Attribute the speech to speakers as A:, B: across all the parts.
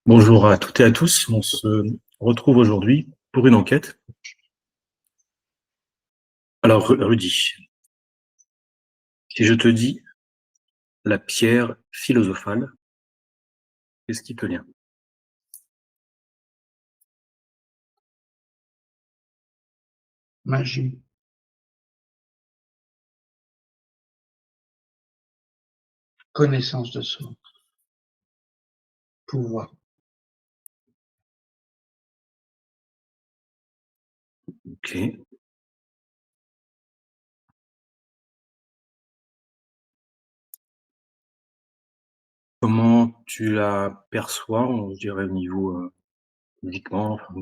A: Bonjour à toutes et à tous. On se retrouve aujourd'hui pour une enquête. Alors, Rudy, si je te dis la pierre philosophale, qu'est-ce qui te vient?
B: Magie, connaissance de soi, pouvoir.
A: Ok. Comment tu la perçois, je dirais, au niveau physiquement, enfin,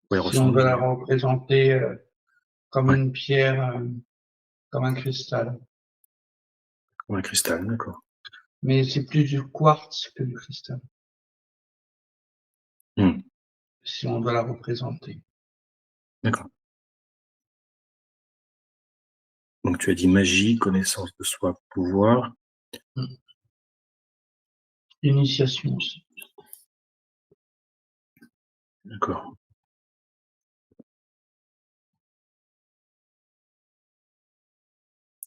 A: quoi elle
B: Si on
A: ressemble,
B: veut
A: je
B: la
A: dirais,
B: représenter comme
A: ouais,
B: une pierre, comme un cristal.
A: comme un cristal, d'accord.
B: Mais c'est plus du quartz que du cristal,
A: Hmm,
B: si on doit la représenter.
A: d'accord. Donc tu as dit magie, connaissance de soi, pouvoir,
B: Initiation aussi.
A: d'accord.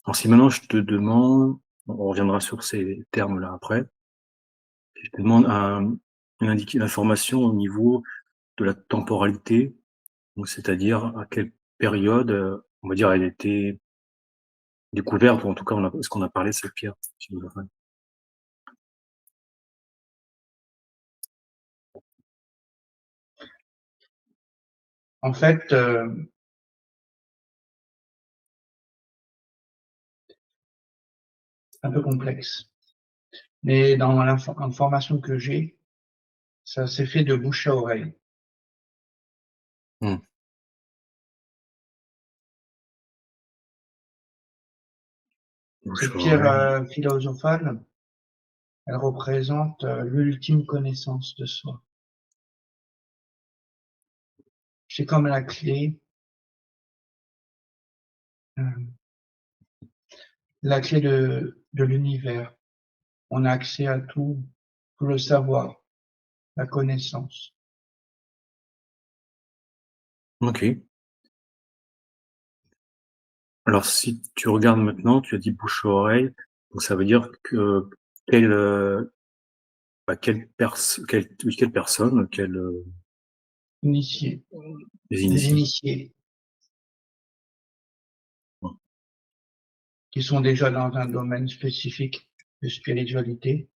A: Alors si maintenant je te demande, on reviendra sur ces termes-là après, si je te demande une information au niveau de la temporalité, donc c'est-à-dire à quelle période, on va dire, elle était découverte, ou en tout cas, est-ce qu'on a parlé de cette pierre philosophale?
B: En fait, un peu complexe. Mais dans l'information que j'ai, ça s'est fait de bouche à oreille.
A: Hmm. Bouche
B: Cette
A: à
B: pierre
A: oreille,
B: philosophale, elle représente l'ultime connaissance de soi. C'est comme la clé, euh, la clé de l'univers. On a accès à tout, tout le savoir, la connaissance.
A: ok. Alors si tu regardes maintenant, tu as dit bouche à oreille, donc ça veut dire que quelle, oui, quelle personne,
B: Initiés,
A: les
B: des
A: initiés.
B: initiés qui sont déjà dans un domaine spécifique de spiritualité,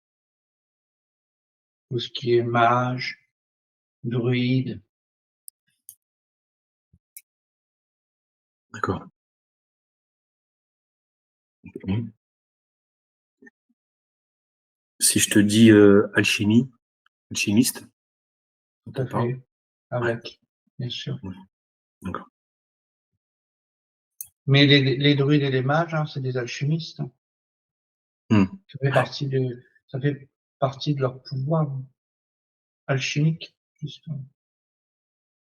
B: tout ce qui est mage, druide.
A: D'accord. Ok. Si je te dis alchimie, alchimiste, ça
B: Tout
A: te
B: à
A: parle?
B: fait,
A: Ouais.
B: avec, bien sûr.
A: Ouais. D'accord.
B: Mais les druides et les mages, hein, c'est des alchimistes, hein.
A: Hmm.
B: Ça fait partie ça fait partie de leur pouvoir alchimique, justement.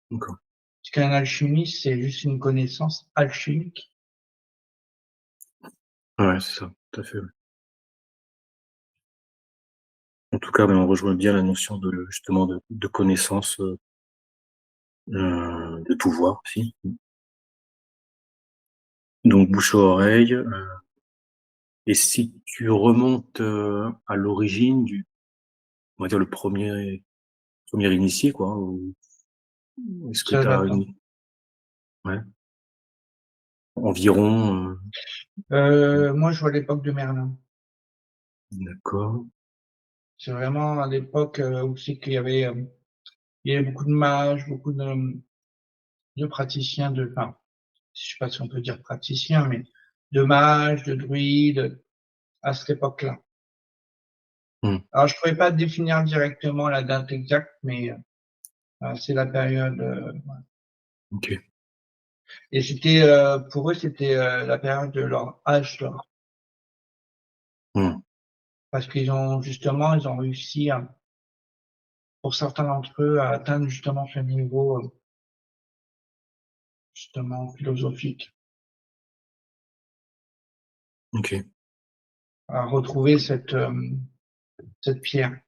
A: D'accord.
B: Parce qu'un alchimiste, c'est juste une connaissance alchimique.
A: Ouais, c'est ça, tout à fait. Ouais. En tout cas, on rejoint bien la notion de justement de connaissance, de pouvoir aussi. Donc bouche à oreille, et si tu remontes, à l'origine on va dire le premier initié quoi, ou est-ce que
B: Ça
A: tu as
B: date, hein.
A: une ouais, environ,
B: Moi, je vois l'époque de Merlin.
A: d'accord.
B: C'est vraiment à l'époque où c'est qu'il y avait beaucoup de mages, beaucoup de praticiens enfin, je sais pas si on peut dire praticiens, mais de mages, de druides à cette époque-là.
A: Mmh.
B: Alors, je pourrais pas définir directement la date exacte, mais c'est la période.
A: OK.
B: Et c'était pour eux, c'était la période de leur âge d'or,
A: Mmh.
B: parce qu'ils ont justement, ils ont réussi pour certains d'entre eux, à atteindre justement ce niveau justement philosophique,
A: OK.
B: à retrouver cette pierre.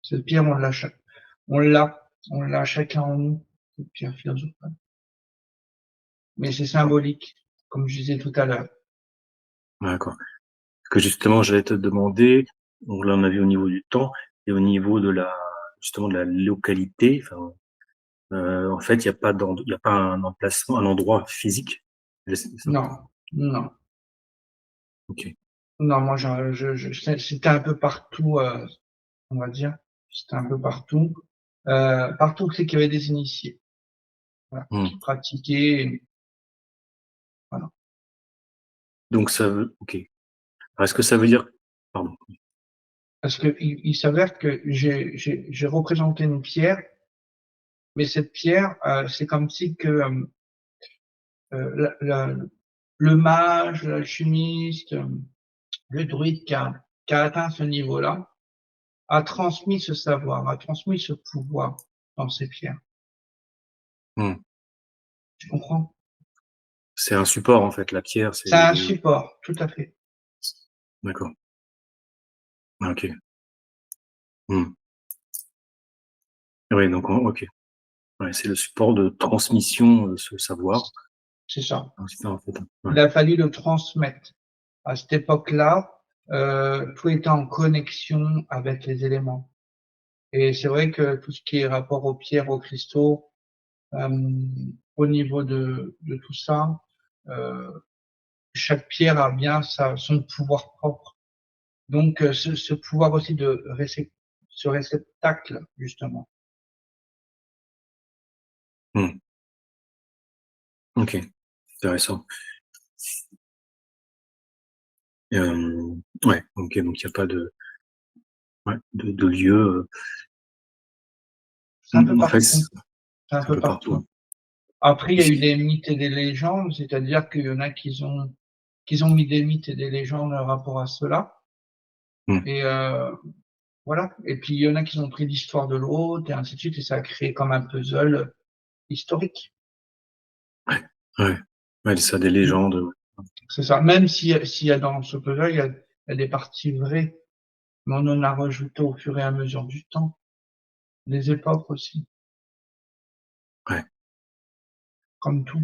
B: Cette pierre, on l'a chacun en nous, cette pierre philosophale. Mais c'est symbolique, comme je disais tout à l'heure.
A: D'accord. Parce que justement, j'allais te demander, donc là, on a vu au niveau du temps et au niveau de justement, de la localité, enfin, en fait, il y a pas un emplacement, un endroit physique? C'est ça?
B: Non, non,
A: OK.
B: non, moi, c'était un peu partout, on va dire. C'était un peu partout. Partout où c'est qu'il y avait des initiés, voilà,
A: Mmh.
B: qui pratiquaient, voilà.
A: Donc ça veut OK. Alors est-ce que ça veut dire pardon.
B: Parce qu'il s'avère que j'ai représenté une pierre, mais cette pierre, c'est comme si que, la le mage, l'alchimiste, le druide qui a atteint ce niveau-là, a transmis ce savoir, a transmis ce pouvoir dans ces pierres.
A: Mmh.
B: Tu comprends?
A: C'est un support, en fait, la pierre,
B: C'est un support, tout à fait.
A: d'accord. Ah OK. Mmh. Oui, donc OK. Ouais, c'est le support de transmission, ce savoir.
B: C'est ça.
A: Ah, c'est ça, en fait, ouais.
B: Il a fallu le transmettre. À cette époque-là, tout était en connexion avec les éléments. Et c'est vrai que tout ce qui est rapport aux pierres, aux cristaux, au niveau de tout ça, heu, chaque pierre a bien son pouvoir propre. Donc, ce pouvoir aussi ce réceptacle, justement.
A: Mmh. OK, intéressant. Et ouais, OK, donc il y a pas de ouais, de lieu,
B: C'est un peu
A: en fait,
B: partout, c'est un
A: c'est un
B: peu
A: peu partout.
B: partout. Après, il y a eu
A: Ici.
B: des mythes et des légendes, c'est-à-dire qu'il y en a qui ont mis des mythes et des légendes par rapport à cela.
A: Mmh.
B: Et voilà. Et puis il y en a qui ont pris l'histoire de l'autre et ainsi de suite, et ça a créé comme un puzzle historique.
A: Ouais, ouais. Ouais, ça, des
B: Mmh.
A: légendes,
B: C'est ça. Même s'il y a dans ce puzzle, il y a des parties vraies, mais on en a rajouté au fur et à mesure du temps. Les époques aussi,
A: ouais,
B: comme tout.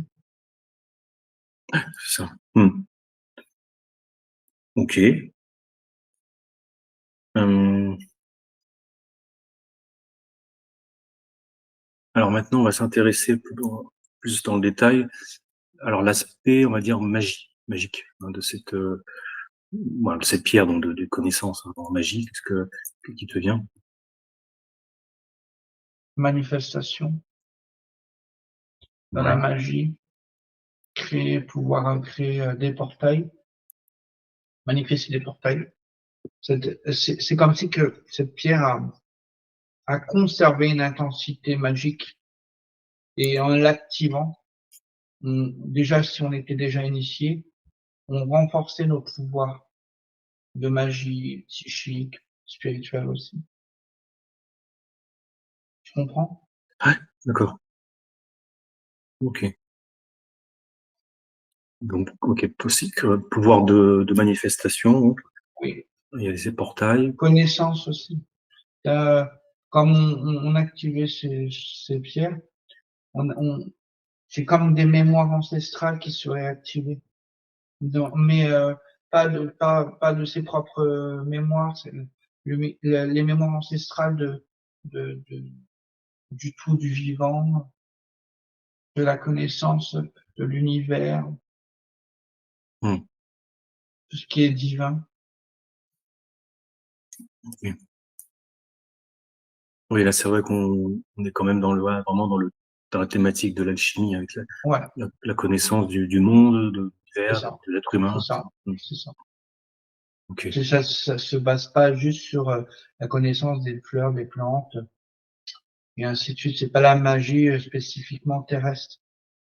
A: c'est ça. Mmh. OK. Hem, alors maintenant, on va s'intéresser plus dans le détail. Alors l'aspect, on va dire magique, hein, de voilà, de cette pierre, donc de connaissances, hein, en magie. Qu'est-ce qui te vient?
B: Manifestation, dans la
A: Ouais.
B: magie, créer des portails, manifester des portails. C'est comme si que cette pierre a conservé une intensité magique, et en l'activant, déjà si on était déjà initié, on renforçait nos pouvoirs de magie psychique, spirituelle aussi. Tu comprends?
A: Ouais, d'accord. OK. Donc OK, aussi que pouvoir de manifestation, donc
B: Oui.
A: il y a ces portails.
B: Connaissance aussi. Heu, Comme on activait ces pierres, on c'est comme des mémoires ancestrales qui seraient activées. Mais pas de ses propres, mémoires, c'est les mémoires ancestrales de du tout, du vivant, de la connaissance de l'univers,
A: Mmh.
B: tout ce qui est divin.
A: OK. Oui, là, c'est vrai qu'on est quand même dans ouais, vraiment dans la thématique de l'alchimie avec
B: Ouais,
A: la connaissance du monde, de
B: c'est
A: l'univers,
B: ça,
A: de l'être
B: c'est
A: humain,
B: ça,
A: ça. Mmh.
B: c'est ça.
A: OK.
B: C'est ça, ça se base pas juste sur, la connaissance des fleurs, des plantes et ainsi de suite. C'est pas la magie, spécifiquement terrestre.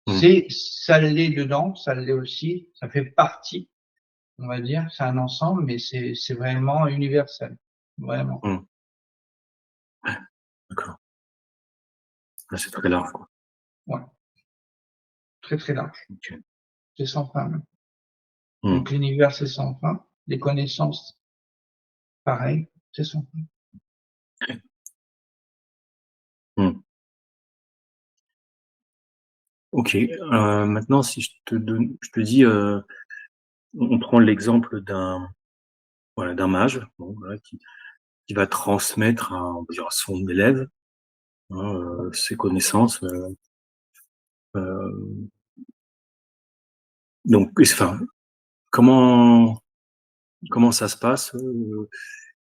A: Mmh.
B: Ça l'est dedans, ça l'est aussi, ça fait partie, on va dire, c'est un ensemble, mais c'est vraiment universel, vraiment.
A: Mmh. Ouais, d'accord. Ouais, c'est très large, quoi.
B: Ouais, très, très large.
A: OK.
B: C'est sans fin même.
A: Mmh.
B: Donc l'univers, c'est sans fin, les connaissances, pareil, c'est son
A: Mmh. OK, maintenant si je te dis, on prend l'exemple d'un, voilà, d'un mage, bon, voilà, qui va transmettre à, on va dire, à son élève, hein, ses connaissances, heu, donc enfin, comment ça se passe?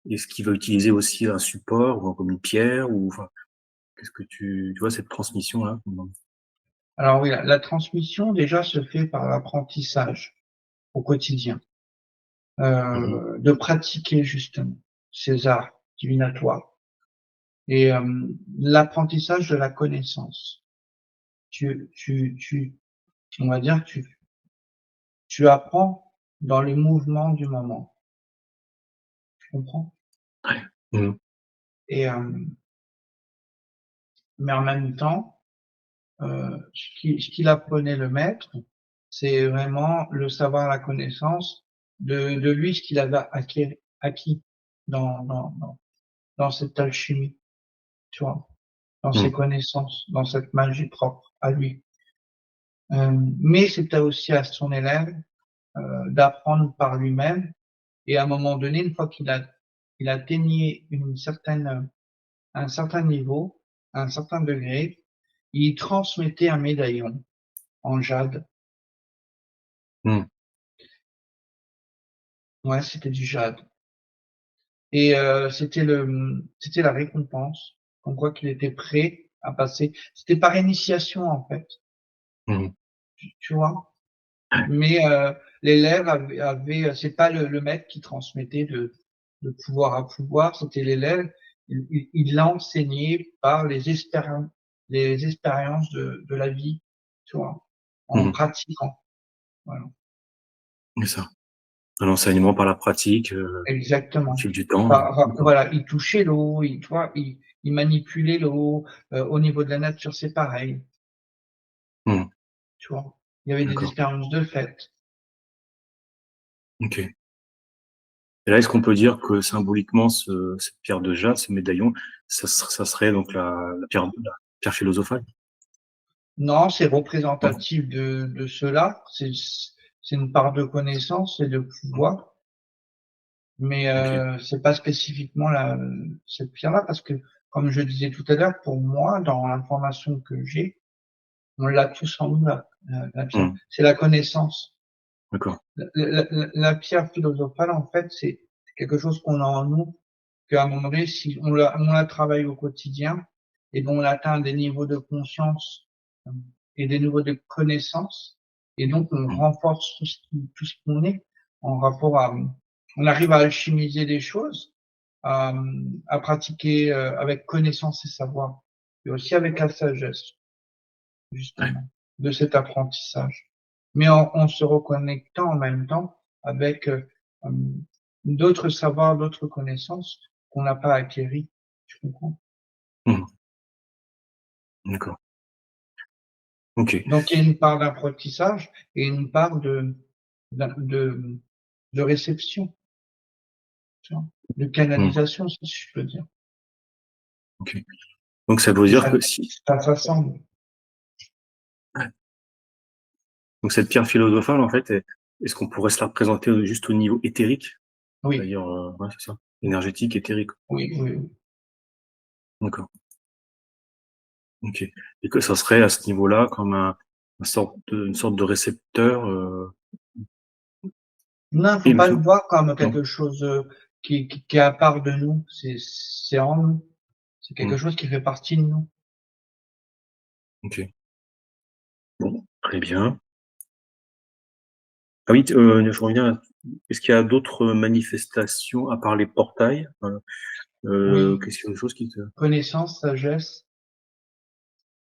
A: Est-ce qu'il va utiliser aussi un support ou comme une pierre ou enfin, qu'est-ce que tu vois cette transmission-là? Comment?
B: Alors oui, la transmission déjà se fait par l'apprentissage au quotidien,
A: Mmh mh.
B: de pratiquer justement ces arts divinatoires et l'apprentissage de la connaissance. Tu on va dire, tu apprends dans les mouvements du moment, tu comprends?
A: Ouais. Mmh.
B: Et mais en même temps, ce qu'il apprenait le maître, c'est vraiment le savoir, la connaissance de lui, ce qu'il avait acquis dans cette alchimie, tu vois? Dans ses
A: Mmh.
B: connaissances, dans cette magie propre à lui. Mais c'était aussi à son élève, d'apprendre par lui-même et à un moment donné, une fois qu'il atteignait un certain niveau, un certain degré, il transmettait un médaillon en jade.
A: Mmh.
B: Ouais, c'était du jade. Et c'était la récompense, comme quoi qu'il était prêt à passer. C'était par initiation en fait,
A: Mmh.
B: tu vois.
A: Ouais.
B: Mais l'élève avait c'est pas le maître qui transmettait de pouvoir à pouvoir, c'était l'élève. Il l'a enseigné par les expériences de la vie, tu vois, en
A: Mmh.
B: pratiquant. Voilà,
A: C'est ça. Un enseignement par la pratique, au
B: exactement.
A: fil du temps, d'accord.
B: Voilà, il touchait l'eau, tu vois, il manipulait l'eau. Au niveau de la nature, c'est pareil,
A: Mmh.
B: tu vois. Il y avait des
A: D'accord.
B: expériences de fait.
A: OK. Et là, est-ce qu'on peut dire que symboliquement cette pierre de jade, ce médaillon, ça serait donc la pierre philosophale?
B: Non, c'est
A: Non?
B: représentatif de cela. C'est une part de connaissance et de
A: Mmh.
B: pouvoir, mais
A: OK.
B: c'est pas spécifiquement cette pierre-là parce que, comme je disais tout à l'heure, pour moi, dans l'information que j'ai, on l'a tous en nous, la pierre.
A: Mmh.
B: C'est la connaissance.
A: D'accord.
B: La pierre philosophale, en fait, c'est quelque chose qu'on a en nous, qu'à un moment donné, si on la travaille au quotidien et ben on atteint des niveaux de conscience et des niveaux de connaissance, et donc on
A: Mmh.
B: renforce tout ce qu'on est en rapport à, on arrive à alchimiser des choses, à pratiquer avec connaissance et savoir, et aussi avec la sagesse,
A: Ouais.
B: justement, de cet apprentissage. Mais en se reconnectant en même temps avec d'autres savoirs, d'autres connaissances qu'on n'a pas acquéries. Tu comprends?
A: Mmh. D'accord. OK.
B: Donc il y a une part d'apprentissage et une part d'in de réception, tu vois? De
A: Mmh.
B: canalisation, si je peux dire.
A: OK. Donc ça veut
B: Et
A: dire que si
B: ça s'assemble.
A: ouais. Donc cette pierre philosophale, en fait, est-ce qu'on pourrait se la représenter, juste au niveau éthérique?
B: Oui,
A: C'est-à-dire, ouais, c'est ça, énergétique, éthérique.
B: oui, oui, oui.
A: D'accord. OK. Et que ça serait à ce niveau-là comme une sorte de récepteur,
B: Non, faut
A: et
B: pas
A: monsieur
B: le voir comme
A: non?
B: quelque chose, qui est à part de nous. C'est en nous. C'est quelque
A: Mmh.
B: chose qui fait partie de nous.
A: OK. Bon, très bien. Ah oui, je reviens, est-ce qu'il y a d'autres manifestations à part les portails?
B: Oui,
A: Qu'est-ce qu'il y a autre chose qui te
B: connaissance, sagesse,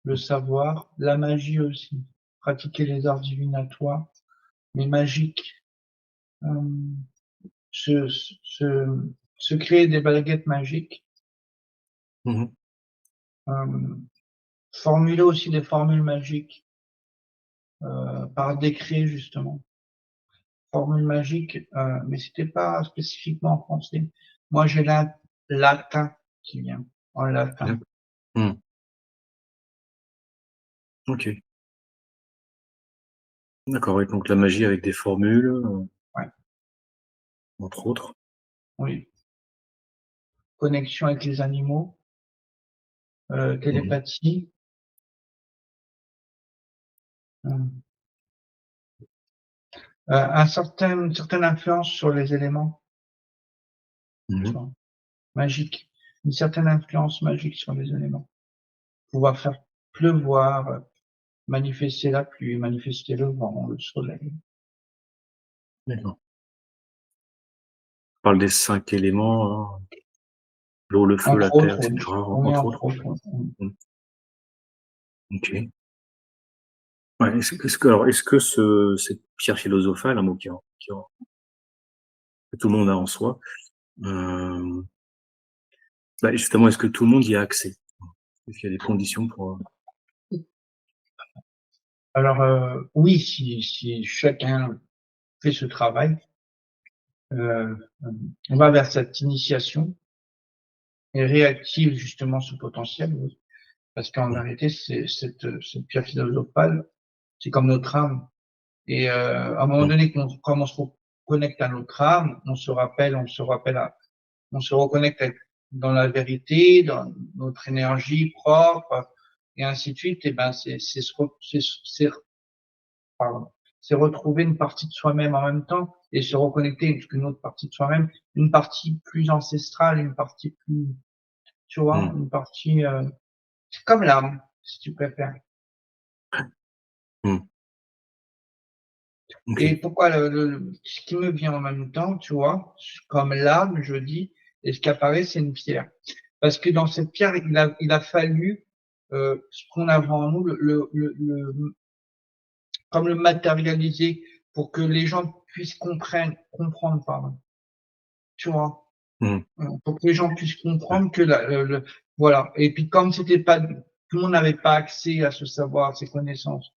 B: le savoir, la magie aussi. Pratiquer les arts divinatoires, mais magiques. Hem, se se créer des baguettes magiques,
A: mmh mh.
B: hem, formuler aussi des formules magiques, par décret justement. Formules magiques, mais c'était pas spécifiquement en français. Moi, j'ai latin qui vient, en latin.
A: D'accord. Mmh. OK. D'accord, oui, donc la magie avec des formules,
B: Ouais,
A: entre autres.
B: oui. Connexion avec les animaux,
A: Mmh mh.
B: télépathie, mmh, une certaine influence sur les éléments,
A: Mmh
B: tu
A: mh.
B: vois? Magique. Une certaine influence magique sur les éléments. Pouvoir faire pleuvoir, manifester la pluie, manifester le vent, le soleil.
A: D'accord. On parle des 5 éléments, hein, l'eau, le feu, la
B: Entre
A: terre,
B: autres,
A: et
B: oui.
A: cetera,
B: Oui,
A: entre
B: entre
A: autres?
B: autres, oui.
A: Mmh. OK. Ouais, est-ce que cette pierre philosophale, un mot que tout le monde a en soi, hem, bah, justement, est-ce que tout le monde y a accès? Est-ce qu'il y a des conditions pour,
B: Alors, oui, si chacun fait ce travail, on va vers cette initiation et réactive justement ce potentiel, oui. Parce qu'en
A: mmh,
B: vérité, cette pierre philosophale, c'est comme notre âme et à un moment
A: mmh,
B: donné, quand on se reconnecte à notre âme, on se reconnecte avec dans la vérité, dans notre énergie propre et ainsi de suite et ben, pardon, c'est retrouver une partie de soi-même en même temps et se reconnecter avec une autre partie de soi-même, une partie plus ancestrale, une partie plus, tu vois,
A: mmh,
B: une partie, c'est comme l'âme, si tu préfères.
A: mmh,
B: Et
A: OK.
B: pourquoi ce qui me vient en même temps, tu vois, comme l'âme, je dis, et ce qui apparaît, c'est une pierre. Parce que dans cette pierre, il a fallu ce qu'on a en nous, comme le matérialiser pour que les gens puissent comprendre, pardon. Tu vois?
A: Mmh,
B: Pour que les gens puissent
A: ouais,
B: comprendre que voilà. Et puis comme c'était pas tout le monde n'avait pas accès à ce savoir, à ces connaissances,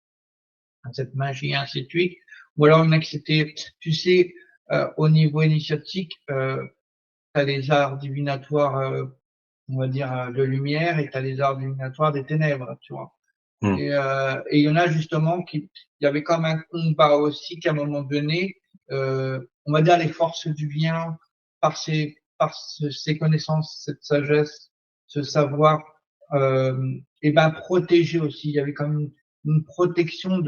B: à cette magie, et ainsi de suite. Ou alors il y en a qui c'était, tu sais, au niveau initiatique, tu as les arts divinatoires, on va dire, de lumière et tu as les arts divinatoires des ténèbres, tu vois?
A: mmh,
B: Et il y en a justement qui il y avait comme un combat aussi qu'à un moment donné, on va dire les forces du bien, ces connaissances, cette sagesse, ce savoir, et ben protéger aussi. Il y avait comme une protection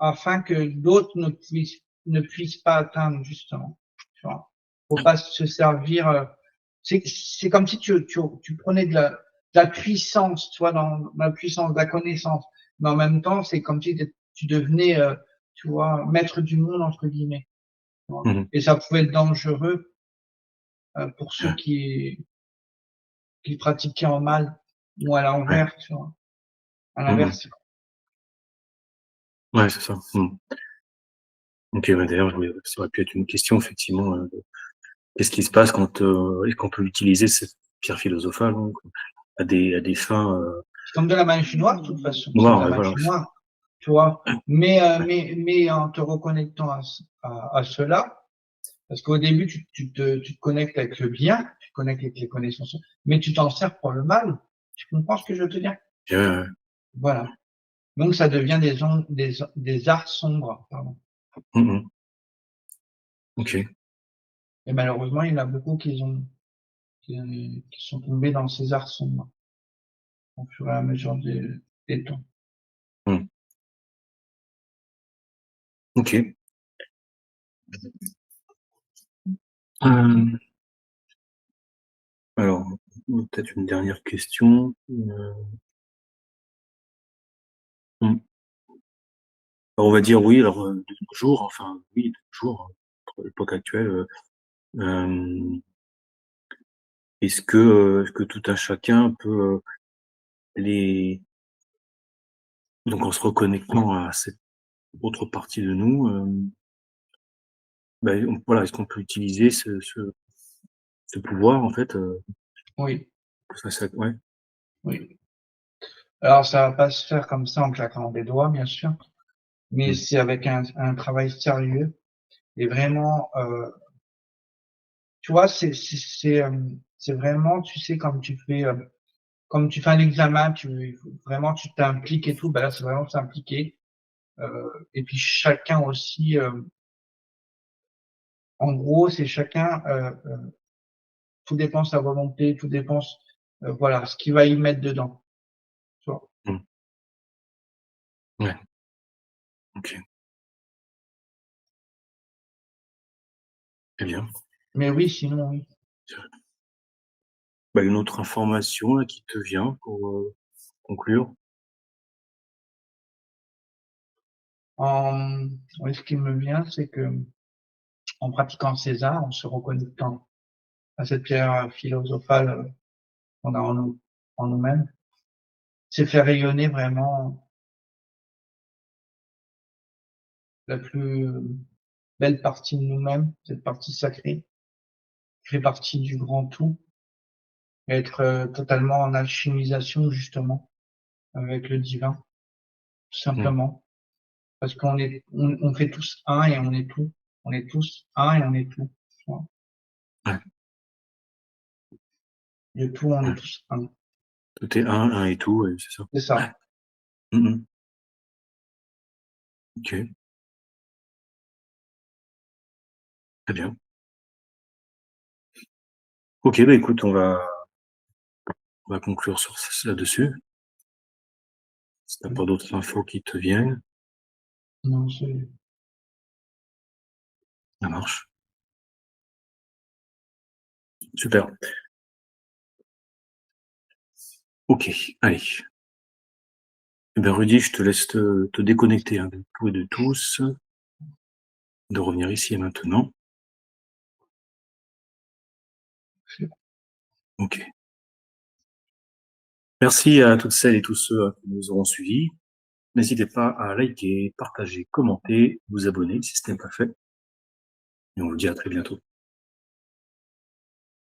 B: afin que d'autres ne puissent pas atteindre justement, tu vois? Faut pas se servir, c'est comme si tu prenais de la puissance, tu vois? Dans la puissance de la connaissance, mais en même temps, c'est comme si tu devenais, tu vois? «Maître du monde» entre guillemets, tu vois?
A: mmh mh,
B: Et ça pouvait être dangereux, pour ceux
A: ouais,
B: qui pratiquaient en mal ou à
A: ouais,
B: l'envers, tu vois? À
A: mmh mh,
B: l'inverse.
A: ouais, c'est ça, mmh. OK, ouais, d'ailleurs, je voulais ça aurait pu être une question effectivement, qu'est-ce qui se passe quand on peut utiliser cette pierre philosophale donc à des fins,
B: C'est comme de la magie noire de toute façon, c'est de
A: noires,
B: la
A: ouais, voilà,
B: magie noire, tu vois?
A: ouais,
B: Mais en te reconnectant à cela, parce qu'au début tu te connectes avec le bien, tu te connectes avec les connaissances, mais tu t'en sers pour le mal. Tu comprends ce que je veux te dire?
A: ouais, ouais, ouais.
B: Voilà. Donc ça devient des arts sombres, pardon.
A: Mmh mh. OK.
B: Et malheureusement, il y en a beaucoup qui sont tombés dans ces arts sombres au fur et à mesure des temps.
A: Mmh. OK. Hem, alors, peut-être une dernière question, mmh, on va dire oui, alors, de nos jours, enfin oui, de nos jours, pour l'époque actuelle, hem, est-ce que tout un chacun peut, les donc en se reconnectant à cette autre partie de nous, bah, voilà, est-ce qu'on peut utiliser ce pouvoir en fait,
B: Oui,
A: ça ouais.
B: oui. Alors ça va pas se faire comme ça en claquant des doigts, bien sûr, mais
A: Mmh.
B: c'est avec un travail sérieux et vraiment, tu vois, c'est vraiment, tu sais, comme tu fais un examen, tu vraiment tu t'impliques et tout, bah, là, c'est vraiment s'impliquer, et puis chacun aussi, en gros, c'est chacun, tout dépend de sa volonté, tout dépend voilà, ce qu'il va y mettre dedans, tu vois?
A: Mmh. Ouais, OK. Très bien.
B: Mais oui, sinon oui.
A: Bah, une autre information là qui te vient pour, conclure?
B: Oui, ce qui me vient, c'est qu'en pratiquant César, en se reconnectant à cette pierre philosophale, qu'on a en nous-mêmes, c'est faire rayonner vraiment la plus belle partie de nous-mêmes, cette partie sacrée, qui fait partie du grand tout, et être, totalement en alchimisation justement avec le divin, tout
A: Mmh.
B: simplement. Parce on fait tous un et on est tout. On est tous un et on est tout. Tu vois?
A: Ouais,
B: Le tout, on est
A: ouais.
B: tous un.
A: Tout est un et tout, ouais, c'est ça.
B: C'est
A: Ouais.
B: ça.
A: Mmh mh. OK, très bien. OK, bah, écoute, on va conclure sur là-dessus. Si tu as pas d'autres infos qui te viennent,
B: Non, c'est
A: ça marche. Super. OK, allez. Eh ben, Rudy, je te laisse te déconnecter, hein, de tout et de tous, de revenir ici et maintenant.
B: c'est
A: OK. Merci à toutes celles et tous ceux, qui nous auront suivis. N'hésitez pas à liker, partager, commenter, vous abonner si ce n'est pas fait et on vous dit à très bientôt.